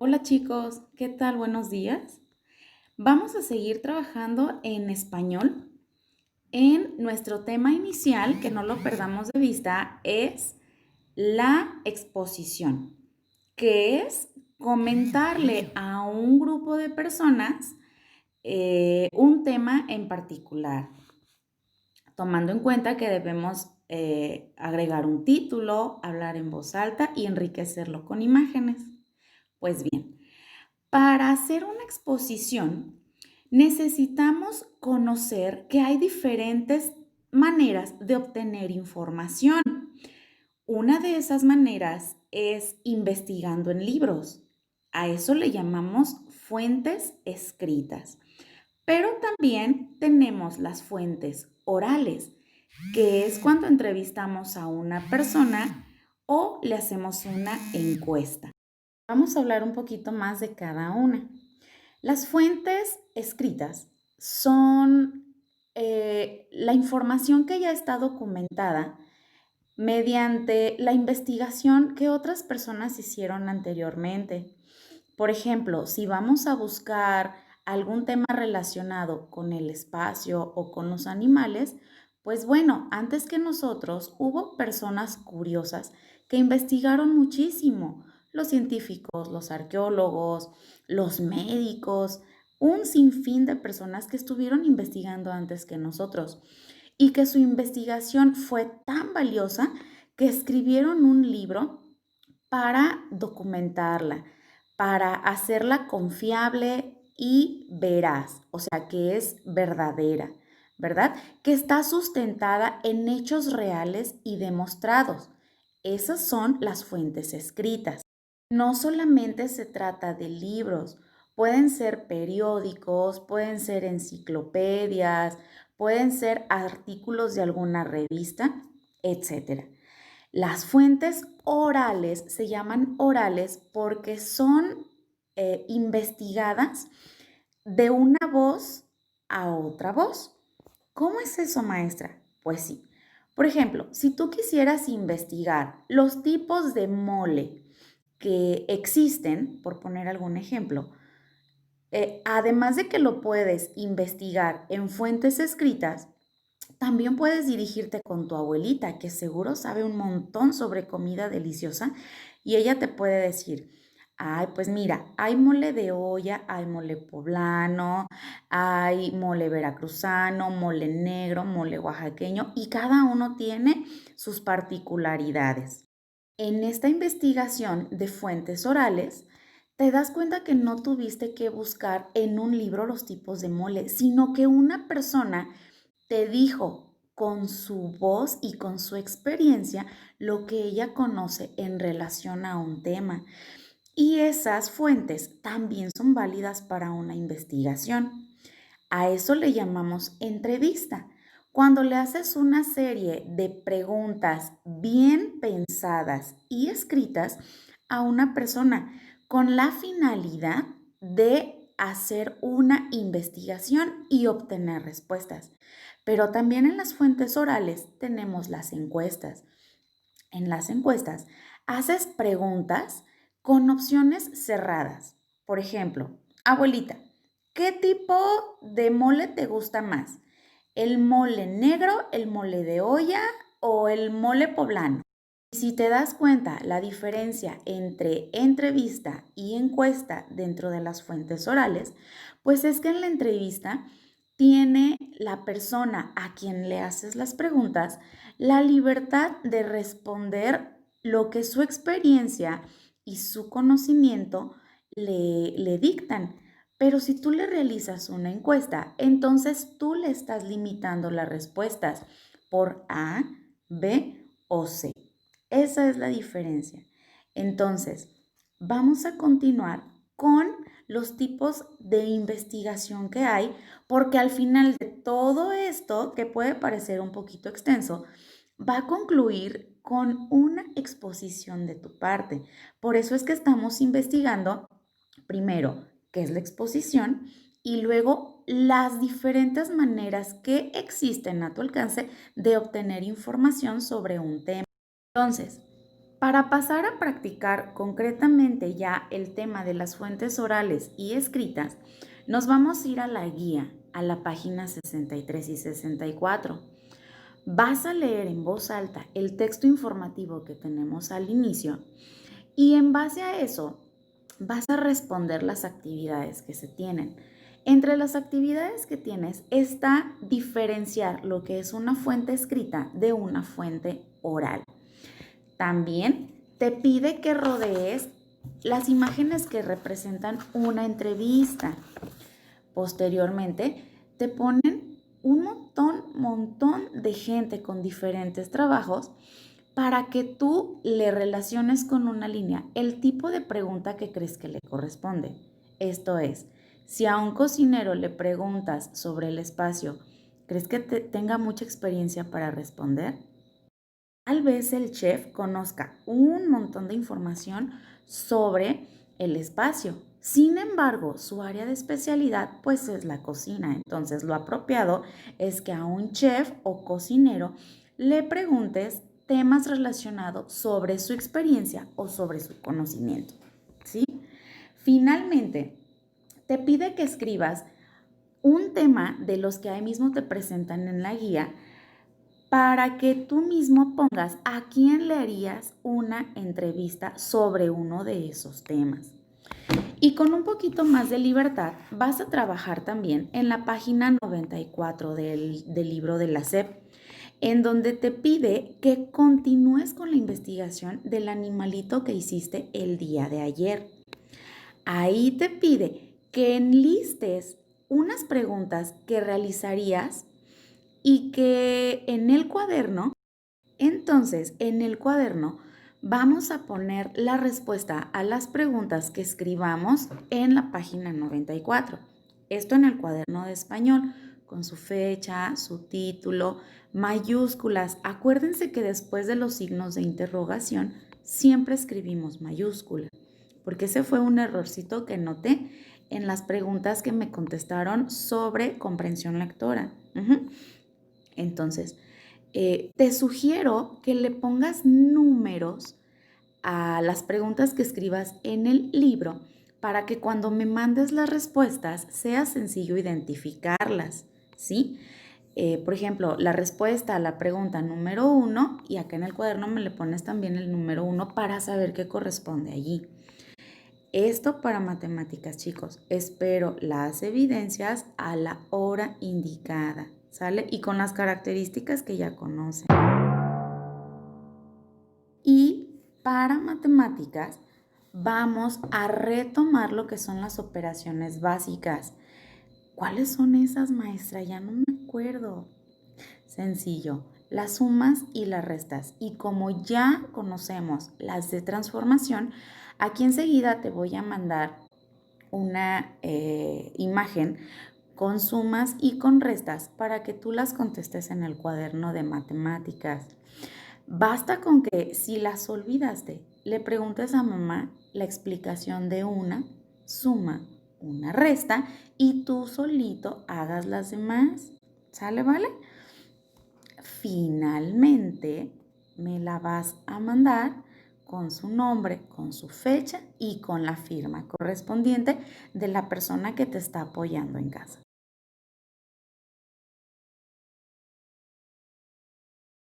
Hola chicos, ¿qué tal? Buenos días. Vamos a seguir trabajando en español. En nuestro tema inicial, que no lo perdamos de vista, es la exposición, que es comentarle a un grupo de personas un tema en particular, tomando en cuenta que debemos agregar un título, hablar en voz alta y enriquecerlo con imágenes. Pues bien. Para hacer una exposición, necesitamos conocer que hay diferentes maneras de obtener información. Una de esas maneras es investigando en libros. A eso le llamamos fuentes escritas. Pero también tenemos las fuentes orales, que es cuando entrevistamos a una persona o le hacemos una encuesta. Vamos a hablar un poquito más de cada una. Las fuentes escritas son la información que ya está documentada mediante la investigación que otras personas hicieron anteriormente. Por ejemplo, si vamos a buscar algún tema relacionado con el espacio o con los animales, pues bueno, antes que nosotros hubo personas curiosas que investigaron muchísimo. Los científicos, los arqueólogos, los médicos, un sinfín de personas que estuvieron investigando antes que nosotros y que su investigación fue tan valiosa que escribieron un libro para documentarla, para hacerla confiable y veraz, o sea, que es verdadera, ¿verdad? Que está sustentada en hechos reales y demostrados. Esas son las fuentes escritas. No solamente se trata de libros, pueden ser periódicos, pueden ser enciclopedias, pueden ser artículos de alguna revista, etcétera. Las fuentes orales se llaman orales porque son investigadas de una voz a otra voz. ¿Cómo es eso, maestra? Pues sí. Por ejemplo, si tú quisieras investigar los tipos de mole que existen, por poner algún ejemplo, además de que lo puedes investigar en fuentes escritas, también puedes dirigirte con tu abuelita, que seguro sabe un montón sobre comida deliciosa, y ella te puede decir, ay, pues mira, hay mole de olla, hay mole poblano, hay mole veracruzano, mole negro, mole oaxaqueño, y cada uno tiene sus particularidades. En esta investigación de fuentes orales, te das cuenta que no tuviste que buscar en un libro los tipos de mole, sino que una persona te dijo con su voz y con su experiencia lo que ella conoce en relación a un tema. Y esas fuentes también son válidas para una investigación. A eso le llamamos entrevista. Cuando le haces una serie de preguntas bien pensadas y escritas a una persona con la finalidad de hacer una investigación y obtener respuestas. Pero también en las fuentes orales tenemos las encuestas. En las encuestas haces preguntas con opciones cerradas. Por ejemplo, abuelita, ¿qué tipo de mole te gusta más? ¿El mole negro, el mole de olla o el mole poblano? Y si te das cuenta la diferencia entre entrevista y encuesta dentro de las fuentes orales, pues es que en la entrevista tiene la persona a quien le haces las preguntas la libertad de responder lo que su experiencia y su conocimiento le dictan. Pero si tú le realizas una encuesta, entonces tú le estás limitando las respuestas por A, B o C. Esa es la diferencia. Entonces, vamos a continuar con los tipos de investigación que hay, porque al final de todo esto, que puede parecer un poquito extenso, va a concluir con una exposición de tu parte. Por eso es que estamos investigando primero qué es la exposición y luego las diferentes maneras que existen a tu alcance de obtener información sobre un tema. Entonces, Para pasar a practicar concretamente ya el tema de las fuentes orales y escritas, nos vamos a ir a la guía, a la página 63 y 64. Vas a leer en voz alta el texto informativo que tenemos al inicio y en base a eso vas a responder las actividades que se tienen. Entre las actividades que tienes está diferenciar lo que es una fuente escrita de una fuente oral. También te pide que rodees las imágenes que representan una entrevista. Posteriormente, te ponen un montón de gente con diferentes trabajos para que tú le relaciones con una línea el tipo de pregunta que crees que le corresponde. Esto es, si a un cocinero le preguntas sobre el espacio, ¿crees que tenga mucha experiencia para responder? Tal vez el chef conozca un montón de información sobre el espacio. Sin embargo, su área de especialidad pues es la cocina. Entonces, lo apropiado es que a un chef o cocinero le preguntes temas relacionados sobre su experiencia o sobre su conocimiento, ¿sí? Finalmente, te pide que escribas un tema de los que ahí mismo te presentan en la guía para que tú mismo pongas a quién le harías una entrevista sobre uno de esos temas. Y con un poquito más de libertad vas a trabajar también en la página 94 del libro de la SEP, en donde te pide que continúes con la investigación del animalito que hiciste el día de ayer. Ahí te pide que enlistes unas preguntas que realizarías y que en el cuaderno, entonces en el cuaderno vamos a poner la respuesta a las preguntas que escribamos en la página 94. Esto en el cuaderno de español, con su fecha, su título, mayúsculas. Acuérdense que después de los signos de interrogación siempre escribimos mayúscula, porque ese fue un errorcito que noté en las preguntas que me contestaron sobre comprensión lectora. Entonces, te sugiero que le pongas números a las preguntas que escribas en el libro para que cuando me mandes las respuestas sea sencillo identificarlas, ¿sí? Por ejemplo, la respuesta a la pregunta número 1 y acá en el cuaderno me le pones también el número 1 para saber qué corresponde allí. Esto para matemáticas, chicos. Espero las evidencias a la hora indicada, ¿sale? Y con las características que ya conocen. Y para matemáticas vamos a retomar lo que son las operaciones básicas. ¿Cuáles son esas, maestra? Ya no me acuerdo. Sencillo, las sumas y las restas. Y como ya conocemos las de transformación, aquí enseguida te voy a mandar una imagen con sumas y con restas para que tú las contestes en el cuaderno de matemáticas. Basta con que si las olvidaste, le preguntes a mamá la explicación de una suma, una resta y tú solito hagas las demás. ¿Sale, vale? Finalmente, me la vas a mandar con su nombre, con su fecha y con la firma correspondiente de la persona que te está apoyando en casa.